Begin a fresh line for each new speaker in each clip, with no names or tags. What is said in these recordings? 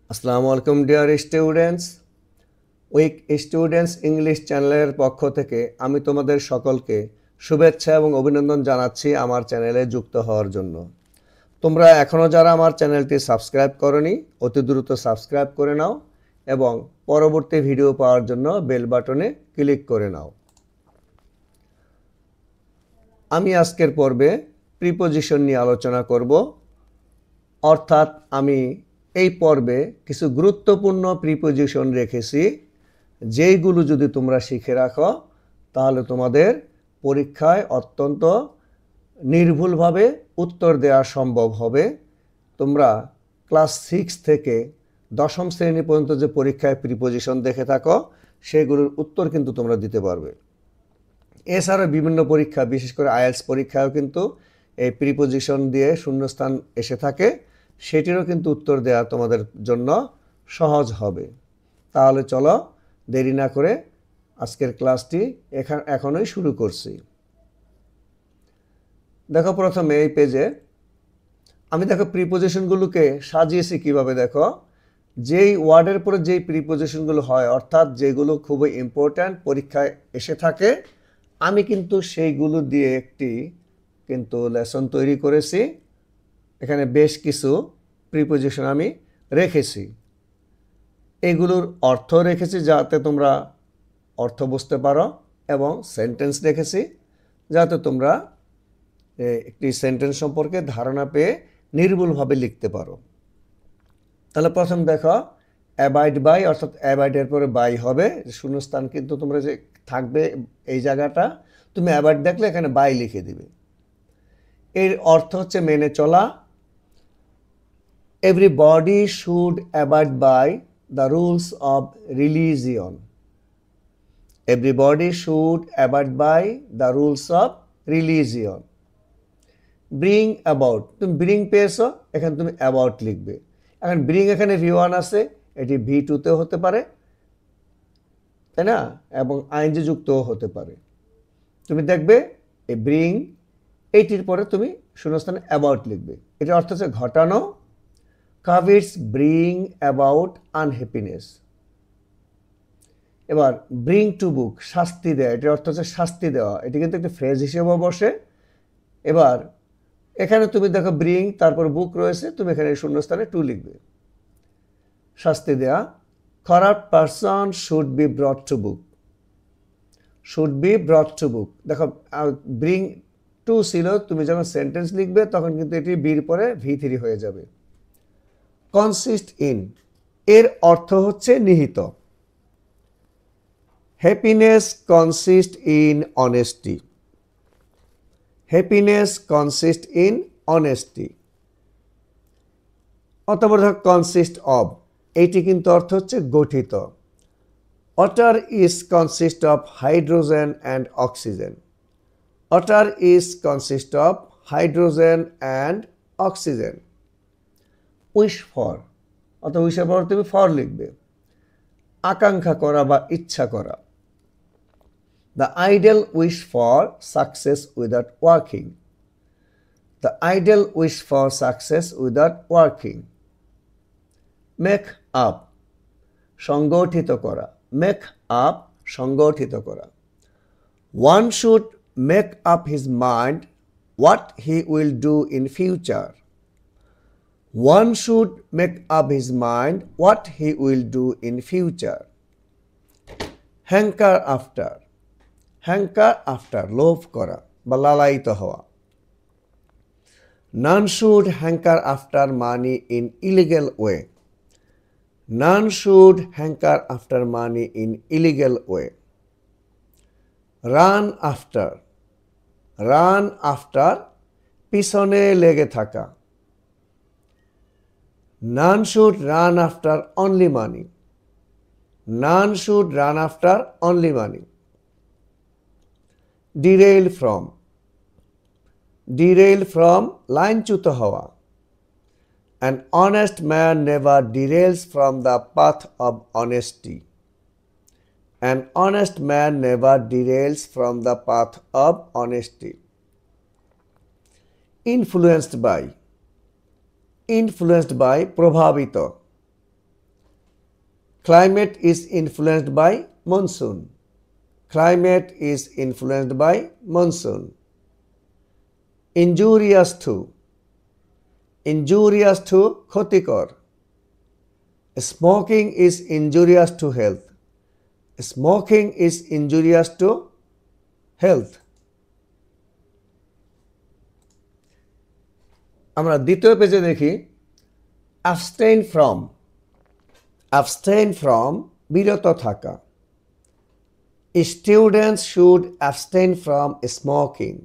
আসসালামু আলাইকুম dear students. Week students English চ্যানেলের পক্ষ থেকে আমি তোমাদের সকলকে শুভেচ্ছা এবং অভিনন্দন জানাচ্ছি আমার চ্যানেলে যুক্ত হওয়ার জন্য। তোমরা এখনও যারা আমার চ্যানেলটি সাবস্ক্রাইব করনি অতি দ্রুত সাবস্ক্রাইব করে নাও এবং পরবর্তী ভিডিও পাওয়ার জন্য বেল বাটনে ক্লিক করে নাও। আমি আজকের পর্বে প্রিপোজিশন নিয়ে আলোচনা করব, অর্থাৎ আমি এই পর্বে কিছু গুরুত্বপূর্ণ প্রিপোজিশন রেখেছি যেইগুলো যদি তোমরা শিখে রাখো তাহলে তোমাদের পরীক্ষায় অত্যন্ত নির্ভুলভাবে উত্তর দেওয়া সম্ভব হবে। তোমরা ক্লাস 6 থেকে দশম শ্রেণী পর্যন্ত যে পরীক্ষায় প্রিপোজিশন দেখে থাকো সেগুলোর উত্তর কিন্তু তোমরা দিতে পারবে। এছাড়া বিভিন্ন পরীক্ষা, বিশেষ করে আইএলটিএস পরীক্ষায়ও কিন্তু এই প্রিপোজিশন দিয়ে শূন্যস্থান এসে থাকে, সেটিরও কিন্তু উত্তর দেওয়া তোমাদের জন্য সহজ হবে। তাহলে চলো দেরি না করে আজকের ক্লাসটি এখনই শুরু করছি। দেখো প্রথমে এই পেজে আমি প্রিপোজিশনগুলোকে সাজিয়েছি কিভাবে। দেখো, যেই ওয়ার্ডের পরে যেই প্রিপোজিশনগুলো হয়, অর্থাৎ যেগুলো খুবই ইম্পর্ট্যান্ট পরীক্ষায় এসে থাকে, আমি কিন্তু সেইগুলো দিয়ে একটি লেসন তৈরি করেছি। এখানে বেশ কিছু প্রিপোজিশন আমি রেখেছি, এগুলোর অর্থ রেখেছি যাতে তোমরা অর্থ বুঝতে পারো, এবং সেন্টেন্স রেখেছি যাতে তোমরা একটি সেন্টেন্স সম্পর্কে ধারণা পেয়ে নির্ভুলভাবে লিখতে পারো। তাহলে প্রথম দেখো, অ্যাবাইড বাই, অর্থাৎ অ্যাবাইডের পরে বাই হবে, শূন্যস্থান কিন্তু তোমরা যে থাকবে এই জায়গাটা, তুমি অ্যাবাইড দেখলে এখানে বাই লিখে দিবে। এর অর্থ হচ্ছে মেনে চলা। Everybody should abide by the rules of religion. Everybody should abide by the rules of religion. Bring about, তুমি ব্রিং পেয়েছো, এখানে তুমি অ্যাবাউট লিখবে। এখন ব্রিং এখানে V1 আছে, এটি V2তেও হতে পারে, তাই না, এবং আইএনজি যুক্তও হতে পারে। তুমি দেখবে এই ব্রিং এইটির পরে তুমি শূন্যস্থানে অ্যাবাউট লিখবে। এটার অর্থ হচ্ছে ঘটানো। কাভিটস ব্রিং অ্যাবাউট আনহ্যাপিনেস। এবার ব্রিং টু বুক, শাস্তি দেওয়া, এটার অর্থ হচ্ছে শাস্তি দেওয়া। এটি কিন্তু একটি ফ্রেজ হিসেবেও বসে। এবার এখানে তুমি দেখো ব্রিং তারপর বুক রয়েছে, তুমি এখানে শূন্যস্থানে টু লিখবে, শাস্তি দেয়া। Corrupt person should be ব্রট to book. Should be ব্রট to book, দেখো ব্রিং টু ছিল, তুমি যখন সেন্টেন্স লিখবে তখন কিন্তু এটি বির পরে V3 হয়ে যাবে। কনসিস্ট ইন, এর অর্থ হচ্ছে নিহিত। Happiness consist in honesty. Happiness consist in honesty. অথবা ধর কনসিস্ট অব, এইটি কিন্তু অর্থ হচ্ছে গঠিত। Water is consist of hydrogen and oxygen. Water is consist of hydrogen and oxygen. Wish for, অর্থাৎ উইশের পর তুমি ফর লিখবে, আকাঙ্ক্ষা করা বা ইচ্ছা করা। The idol wish for success without working. The idol wish for success without working. Make up, সংগঠিত করা। মেক আপ, সংগঠিত করা। One should make up his mind what he will do in future. One should make up his mind what he will do in future. Hanker after. Hanker after, লোভ করা বা লালায়িত হওয়া। নান should hanker after money in illegal way. None should hanker after money in illegal way. Run after. Run after, পিছনে লেগে থাকা। None should run after only money. None should run after only money. Derail from. Derail from, লাইনচ্যুত হওয়া। An honest man never derails from the path of honesty. An honest man never derails from the path of honesty. Influenced by. Influenced by, প্রভাবিত। Climate is influenced by monsoon. Climate is influenced by monsoon. Injurious to. Injurious to ক্ষতিকর. Smoking is injurious to health. Smoking is injurious to health. আমরা দ্বিতীয় পেজে দেখি abstain from. Abstain from বিরত থাকা. Students should abstain from smoking.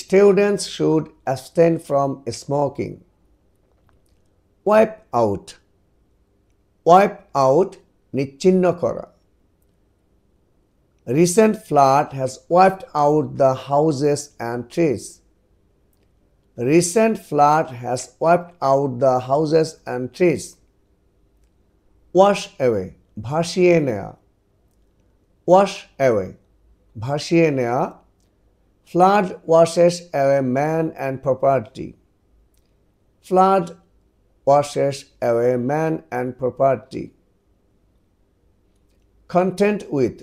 Students should abstain from smoking. Wipe out. Wipe out নিচ্ছিন্ন করা. Recent flood has wiped out the houses and trees. Recent flood has wiped out the houses and trees. Wash away. ভাসিয়ে নেয়া. Wash away. ভাসিয়ে নেয়া. Flood washes away man and property. Flood washes away man and property. Content with.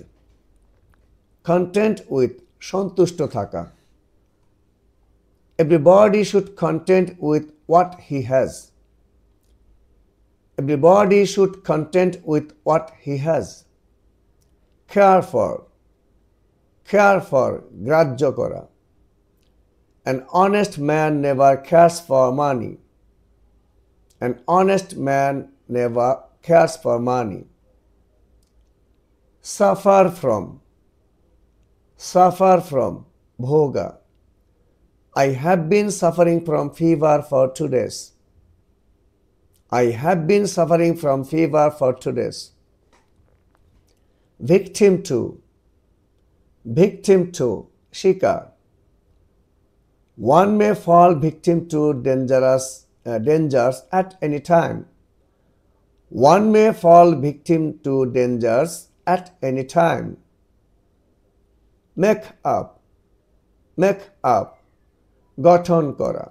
Content with সন্তুষ্ট থাকা. Everybody should content with what he has. Everybody should content with what he has. Care for. Care for গ্রাহ্য করা. An honest man never cares for money. An honest man never cares for money. Suffer from. Suffer from ভোগা. I have been suffering from fever for 2 days. I have been suffering from fever for 2 days. Victim to. Victim to শিকার. One may fall victim to dangers at any time. One may fall victim to dangers at any time. Make up. Make up গঠন করা.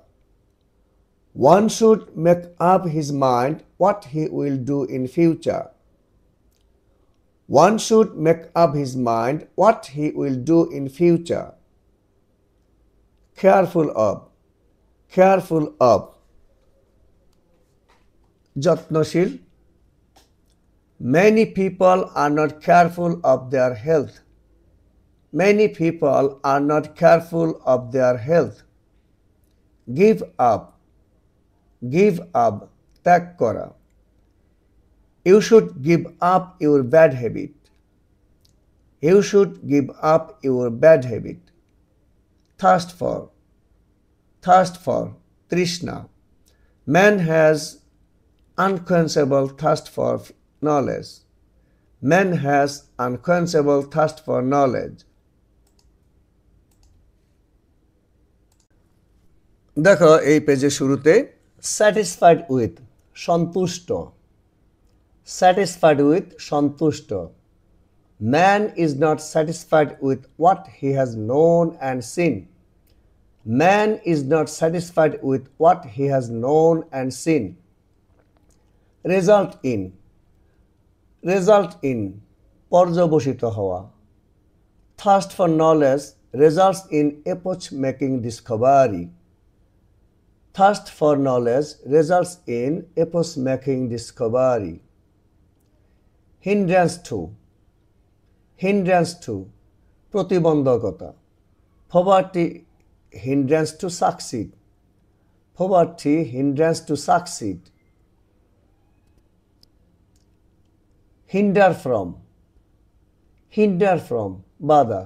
One should make up his mind what he will do in future. One should make up his mind what he will do in future. Careful of. Careful of যত্নশীল. Many people are not careful of their health. Many people are not careful of their health. Give up. Give up ত্যাগ করা. You should give up your bad habit. You should give up your bad habit. Thirst for. Thirst for Trishna. Man has unquenchable thirst for knowledge. Man has unquenchable thirst for knowledge. দেখো এই পেজের শুরুতে satisfied with সন্তুষ্ট. Satisfied with সন্তুষ্ট. Man is not satisfied with what he has known and seen. Man is not satisfied with what he has known and seen. Result in. Result in পর্যবসিত হওয়া. Thirst for knowledge results in epoch-making discovery. Thirst for knowledge results in epoch-making discovery. Hindrance to. Hindrance to প্রতিবন্ধকতা. Poverty hindrance to succeed. Poverty hindrance to succeed. Hinder from. Hinder from বাধা.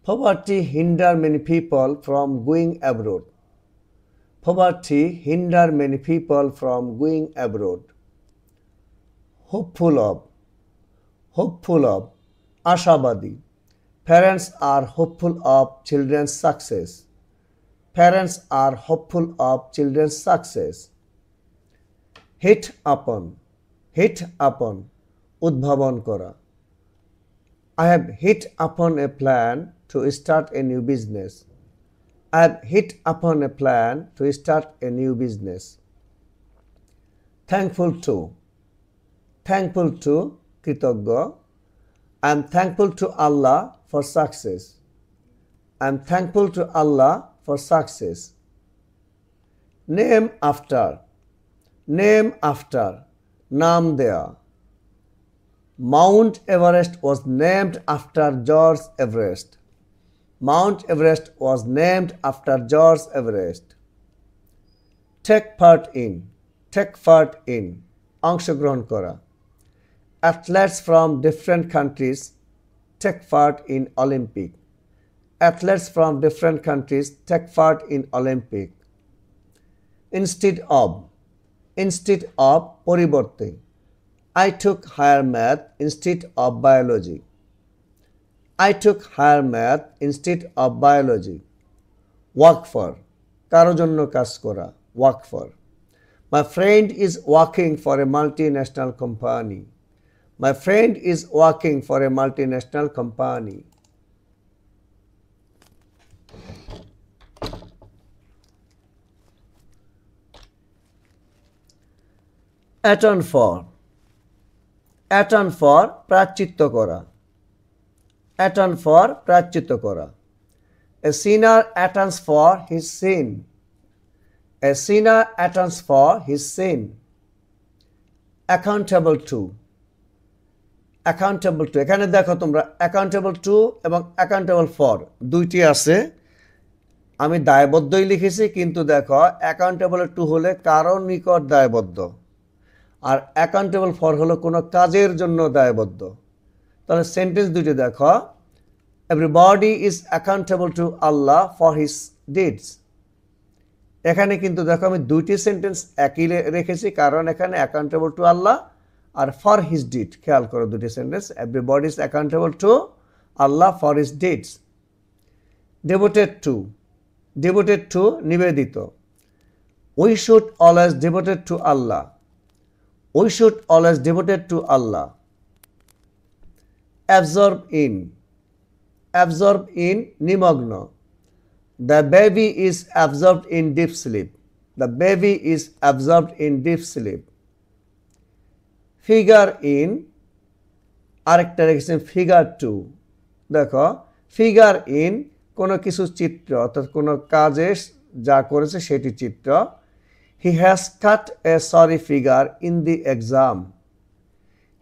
Poverty hinder many people from going abroad. Poverty hinder many people from going abroad. Hopeful of. Hopeful of আশাবাদী. Parents are hopeful of children's success. Parents are hopeful of children's success. Hit upon. Hit upon উদ্ভাবন করা. I have hit upon a plan to start a new business. I have hit upon a plan to start a new business. Thankful to. thankful to kritoggo. I am thankful to Allah for success. I am thankful to Allah for success. Name after. Name after. Naam deya. Mount Everest was named after George Everest. Mount Everest was named after George Everest. Take part in. Take part in. অংশগ্রহণ করা. Athletes from different countries take part in Olympic. Athletes from different countries take part in Olympic. Instead of. Instead of পরিবর্তে. I took higher math instead of biology. I took higher math instead of biology. Work for. কারো জন্য কাজ করা. Work for. My friend is working for a multinational company. My friend is working for a multinational company. Atone for. Atone for প্রায়শ্চিত্ত করা. Atone for প্রায়শ্চিত্ত করা. A sinner atones for his sin. A sinner atones for his sin. Accountable to. Accountable to. এখানে দেখো তোমরা accountable to এবং accountable for দুইটি আছে. আমি দায়বদ্ধই লিখেছি, কিন্তু দেখো accountable to হলে কারো নিকট দায়বদ্ধ, আর accountable for হলো কোনো কাজের জন্য দায়বদ্ধ। তাহলে সেন্টেন্স দুইটি দেখো, everybody is accountable to Allah for his deeds। এখানে কিন্তু দেখো আমি দুইটি সেন্টেন্স একই রেখেছি, কারণ এখানে accountable to Allah R for his deed। খেয়াল করো দুটি sentence, everybody is accountable to Allah for his deeds। devoted to, devoted to নিবেদিত। we should always devoted to Allah। we should always devoted to Allah। absorb in, absorb in নিমগ্ন। the baby is absorbed in deep sleep। the baby is absorbed in deep sleep। figure in, আরেকটা রেখেছেন figure to। দেখো figure in কোনো কিছু চিত্র, অর্থাৎ কোনো কাজে যা করেছে সেটি চিত্র। he has cut a sorry figure in the exam।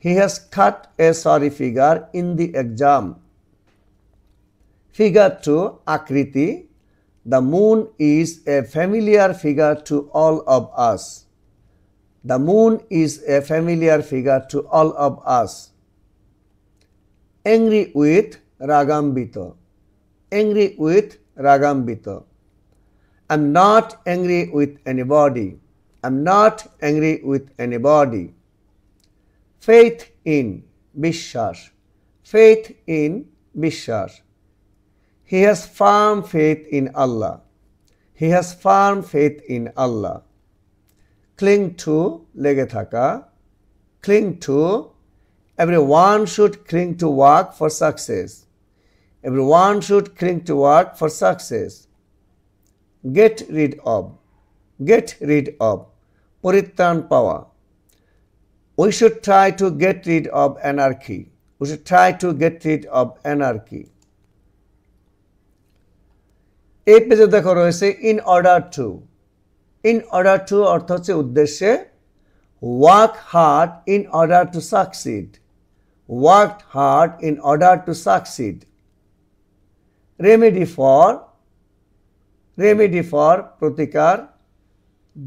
he has cut a sorry figure in the exam। figure 2 আকৃতি। the moon is a familiar figure to all of us। the moon is a familiar figure to all of us। angry with রাগান্বিত। angry with রাগান্বিত। I'm not angry with anybody। I'm not angry with anybody। faith in বিশ্বাস। faith in বিশ্বাস। he has firm faith in Allah। he has firm faith in Allah। cling to লেগে থাকা। cling to, everyone should cling to work for success। everyone should cling to work for success। get rid of, get rid of পরিত্রাণ পাওয়া। we should try to get rid of anarchy। we should try to get rid of anarchy। এই পেজে দেখো রয়েছে in order to। in order to অর্থ হচ্ছে উদ্দেশ্যে। work hard in order to succeed। worked hard in order to succeed। remedy for, remedy for প্রতিকার।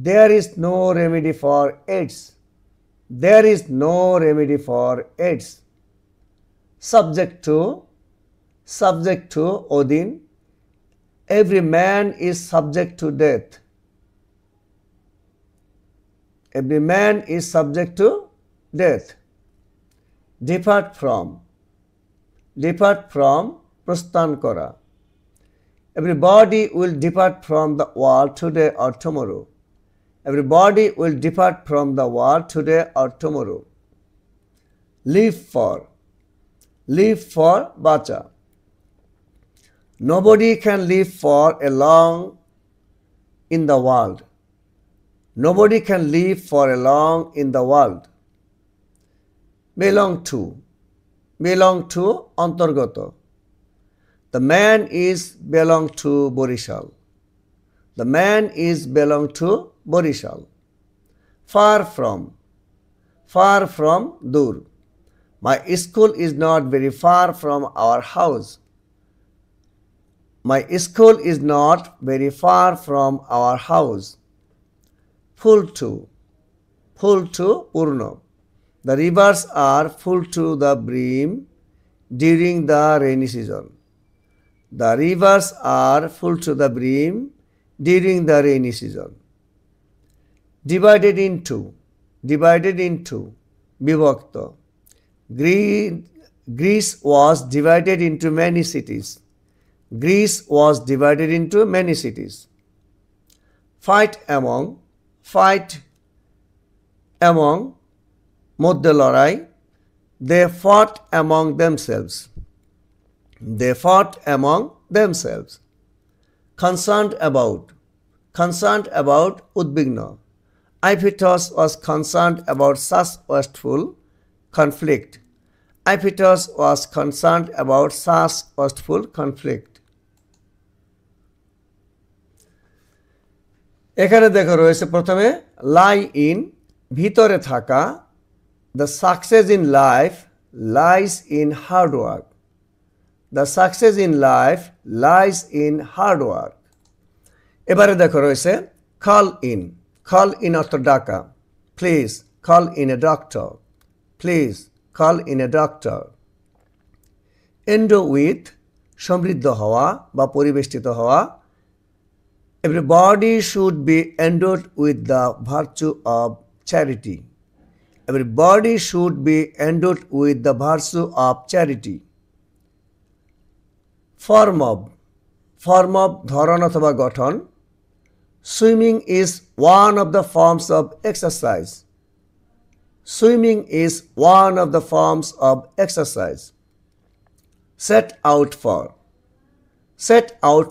there is no remedy for AIDS। there is no remedy for AIDS। subject to, subject to অধীন। every man is subject to death। every man is subject to death। depart from, depart from প্রস্থান করা। everybody will depart from the world today or tomorrow। everybody will depart from the world today or tomorrow। live for, live for বাঁচা। nobody can live for a long in the world। nobody can live for a long in the world। belong to অন্তর্গত। The man is belong to Borishal. The man is belong to Borishal. Far from দূর। My school is not very far from our house. My school is not very far from our house. Full to পূর্ণ। The rivers are full to the brim during the rainy season. The rivers are full to the brim during the rainy season. Divided into বিভক্ত। Greece was divided into many cities. Greece was divided into many cities. Fight among মধ্যে লড়াই। They fought among themselves. Concerned about উদ্বিগ্ন। Iphitus was concerned about such wasteful conflict. Iphitus was concerned about such wasteful conflict. এখানে দেখো রয়েছে প্রথমে lie in ভিতরে থাকা। The success in life lies in hard work. The success in life lies in hard work. এবারে দেখো রয়েছে call in অর্থ ডাকা। Please call in a doctor. Please call in a doctor. Endow with সমৃদ্ধ হওয়া বা পরিবেষ্টিত হওয়া। Everybody should be endowed with the virtue of charity. Everybody should be endowed with the virtue of charity. Form of ধরন অথবা গঠন। Swimming is one of the forms of exercise. Swimming is one of the forms of exercise. Set out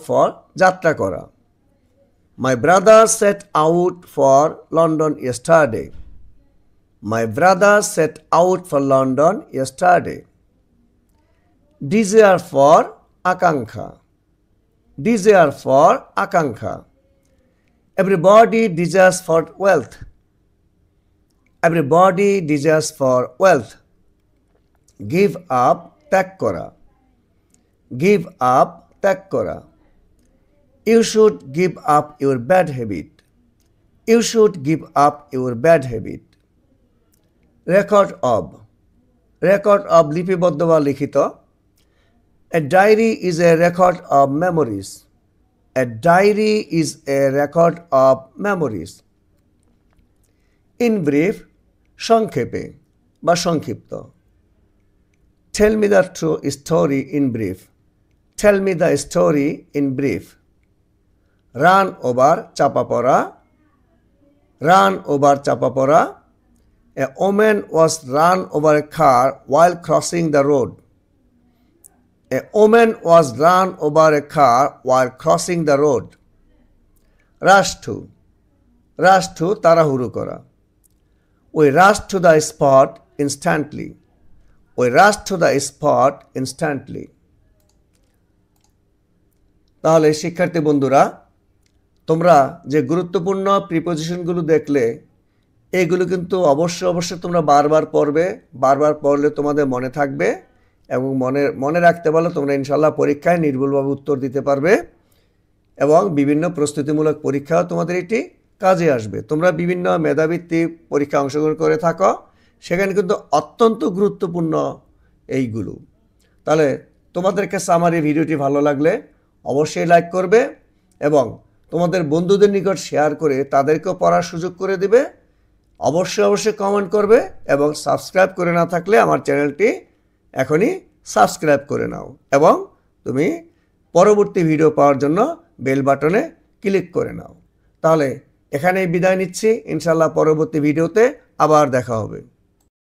for যাত্রা করা। My brother set out for London yesterday. My brother set out for London yesterday. Desire for আকাঙ্ক্ষা। Everybody desires for wealth. Everybody desires for wealth. Give up ত্যাগ করা। You should give up your bad habit. You should give up your bad habit. Record of লিপিবদ্ধ বা লিখিত। A diary is a record of memories. A diary is a record of memories. In brief সংক্ষেপে বা সংক্ষিপ্ত। Tell me the true story in brief. Tell me the story in brief. Run over চাপা পড়া। A woman was run over a car while crossing the road. A woman was run over a car while crossing the road. Rush to তাড়াহুড়ো করা। We rushed to the spot instantly. We rushed to the spot instantly. তাহলে শিক্ষার্থী বন্ধুরা, তোমরা যে গুরুত্বপূর্ণ প্রিপোজিশনগুলো দেখলে, এইগুলো কিন্তু অবশ্যই তোমরা বারবার পড়বে। বারবার পড়লে তোমাদের মনে থাকবে এবং মনে রাখতে পারলে তোমরা ইনশাল্লাহ পরীক্ষায় নির্ভুলভাবে উত্তর দিতে পারবে এবং বিভিন্ন প্রস্তুতিমূলক পরীক্ষাও তোমাদের এটি কাজে আসবে। তোমরা বিভিন্ন মেধাভিত্তিক পরীক্ষা অংশগ্রহণ করে থাকো, সেখানে কিন্তু অত্যন্ত গুরুত্বপূর্ণ এইগুলো। তাহলে তোমাদের কাছে আমার এই ভিডিওটি ভালো লাগলে অবশ্যই লাইক করবে এবং তোমাদের বন্ধুদের নিকট শেয়ার করে তাদেরকেও পড়ার সুযোগ করে দিবে। অবশ্যই কমেন্ট করবে এবং সাবস্ক্রাইব করে না থাকলে আমার চ্যানেলটি এখনই সাবস্ক্রাইব করে নাও এবং তুমি পরবর্তী ভিডিও পাওয়ার জন্য বেল বাটনে ক্লিক করে নাও। তাহলে এখানেই বিদায় নিচ্ছি। ইনশাআল্লাহ পরবর্তী ভিডিওতে আবার দেখা হবে।